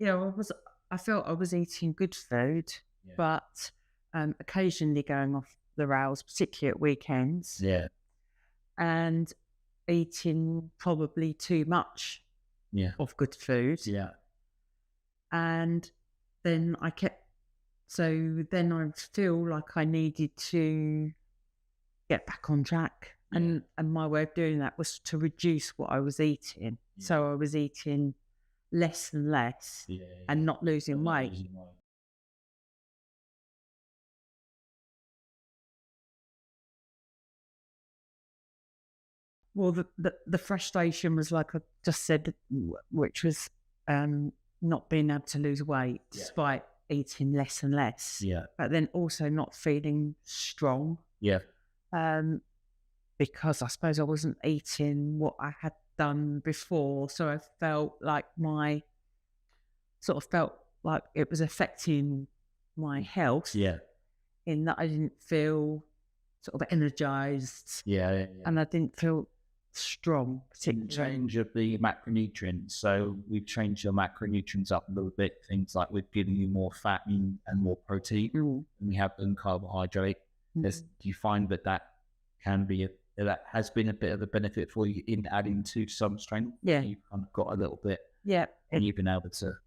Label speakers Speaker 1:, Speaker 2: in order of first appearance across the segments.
Speaker 1: I felt I was eating good food,
Speaker 2: Yeah.
Speaker 1: but occasionally going off the rails, particularly at weekends,
Speaker 2: Yeah.
Speaker 1: and eating probably too much
Speaker 2: Yeah.
Speaker 1: of good food.
Speaker 2: Yeah.
Speaker 1: And then then I feel like I needed to get back on track.
Speaker 2: Yeah.
Speaker 1: And my way of doing that was to reduce what I was eating.
Speaker 2: Yeah.
Speaker 1: So I was eating less and less
Speaker 2: Yeah.
Speaker 1: and not losing
Speaker 2: But not
Speaker 1: weight.
Speaker 2: losing weight.
Speaker 1: Well, the frustration was like I just said, which was not being able to lose weight
Speaker 2: Yeah.
Speaker 1: despite eating less and less.
Speaker 2: Yeah.
Speaker 1: But then also not feeling strong.
Speaker 2: Yeah.
Speaker 1: Because I suppose I wasn't eating what I had done before. So I felt like it was affecting my health
Speaker 2: Yeah.
Speaker 1: in that I didn't feel sort of energized
Speaker 2: Yeah. Yeah.
Speaker 1: and I didn't feel strong,
Speaker 2: In
Speaker 1: particularly.
Speaker 2: change of the macronutrients. So we've changed your macronutrients up a little bit. Things like we're giving you more fat and more protein, and we have them carbohydrate. Do you find that that has been a bit of a benefit for you in adding to some strength?
Speaker 1: Yeah.
Speaker 2: You've kind of got a little bit,
Speaker 1: Yeah,
Speaker 2: and you've been able to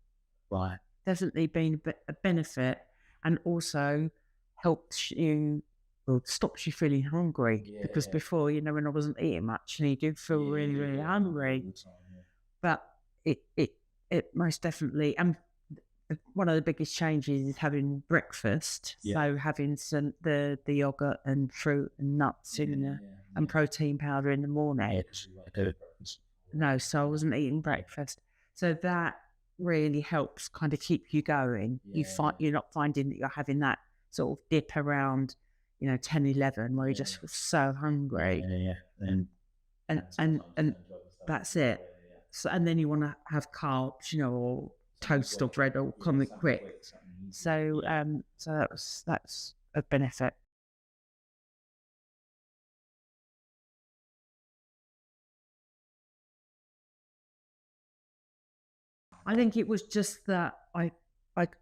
Speaker 2: buy.
Speaker 1: definitely been a benefit, and also helps you, well, stops you feeling hungry. Because before, when I wasn't eating much, and you do feel really, really hungry.
Speaker 2: All the time, yeah.
Speaker 1: But it most definitely, and one of the biggest changes is having breakfast.
Speaker 2: Yeah.
Speaker 1: So having the yogurt and fruit and nuts and protein powder in the morning. No, so I wasn't eating breakfast. So that really helps kind of keep you going. You're not finding that you're having that sort of dip around, 10, 11 where you just feel so hungry. And that's it. So, and then you want to have carbs, or toast or bread or something quick. So that's a benefit. I think it was just that I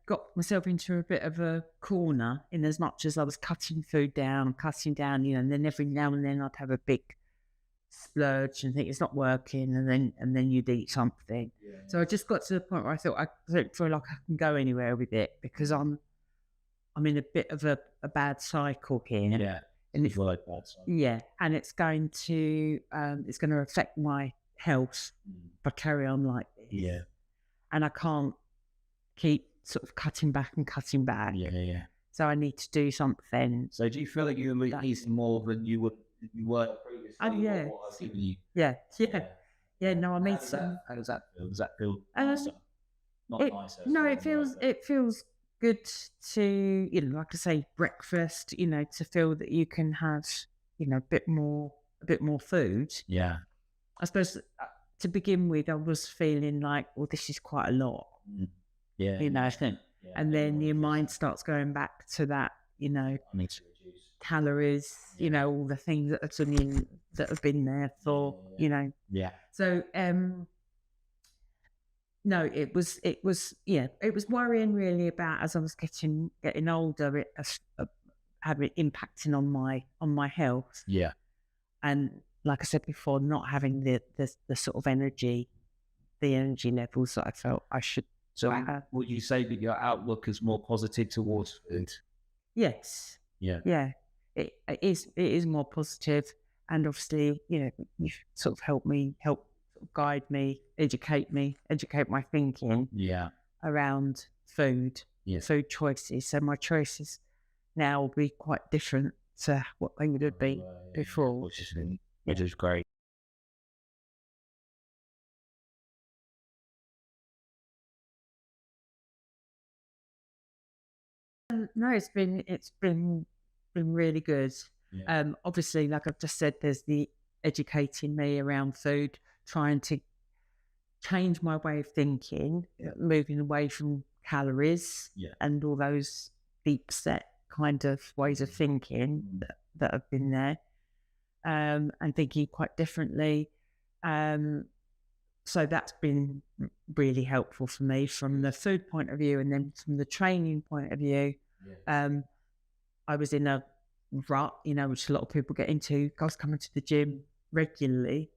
Speaker 1: got myself into a bit of a corner in as much as I was cutting down, and then every now and then I'd have a big splurge and think it's not working, and then you'd eat something.
Speaker 2: Yeah.
Speaker 1: So I just got to the point where I thought I don't feel like I can go anywhere with it because I'm in a bit of a bad cycle here.
Speaker 2: Yeah.
Speaker 1: And it's
Speaker 2: like that. So.
Speaker 1: Yeah, and it's going to affect my health if I carry on like this.
Speaker 2: Yeah.
Speaker 1: And I can't keep sort of cutting back.
Speaker 2: Yeah.
Speaker 1: So I need to do something.
Speaker 2: So do you feel like you're eating more than you were previously?
Speaker 1: Oh, yeah. Yeah. No, I mean,
Speaker 2: how does that feel? Does that feel not nice?
Speaker 1: No, it feels good to, like I say, breakfast, to feel that you can have, a bit more food.
Speaker 2: Yeah.
Speaker 1: I suppose to begin with, I was feeling like, well, this is quite a lot.
Speaker 2: Yeah.
Speaker 1: And then your mind starts going back to that,
Speaker 2: I need to reduce
Speaker 1: calories, all the things that have been there for,
Speaker 2: Yeah.
Speaker 1: So, no, it was worrying really about as I was getting older, it having impacting on my health.
Speaker 2: Yeah.
Speaker 1: And like I said before, not having the sort of energy levels that I felt I should.
Speaker 2: So would you say that your outlook is more positive towards food?
Speaker 1: Yes.
Speaker 2: Yeah.
Speaker 1: Yeah. It is more positive, and obviously, you've sort of helped guide me, educate my thinking.
Speaker 2: Yeah.
Speaker 1: Around food.
Speaker 2: Yeah.
Speaker 1: Food choices. So my choices now will be quite different to what they would have been before.
Speaker 2: Which is great.
Speaker 1: No, it's been really good.
Speaker 2: Yeah.
Speaker 1: Obviously, like I've just said, there's the educating me around food, trying to change my way of thinking, moving away from calories and all those deep set kind of ways of thinking that have been there, and thinking quite differently. So that's been really helpful for me from the food point of view, and then from the training point of view. I was in a rut, which a lot of people get into. I was coming to the gym regularly,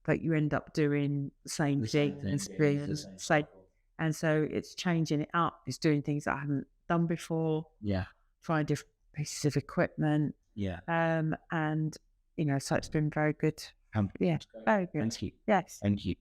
Speaker 1: but you end up doing the same thing and same. And so it's changing it up. It's doing things that I haven't done before.
Speaker 2: Yeah.
Speaker 1: Trying different pieces of equipment.
Speaker 2: Yeah.
Speaker 1: And so it's been very good. Yeah, very good.
Speaker 2: Thank you.
Speaker 1: Yes.
Speaker 2: Thank you.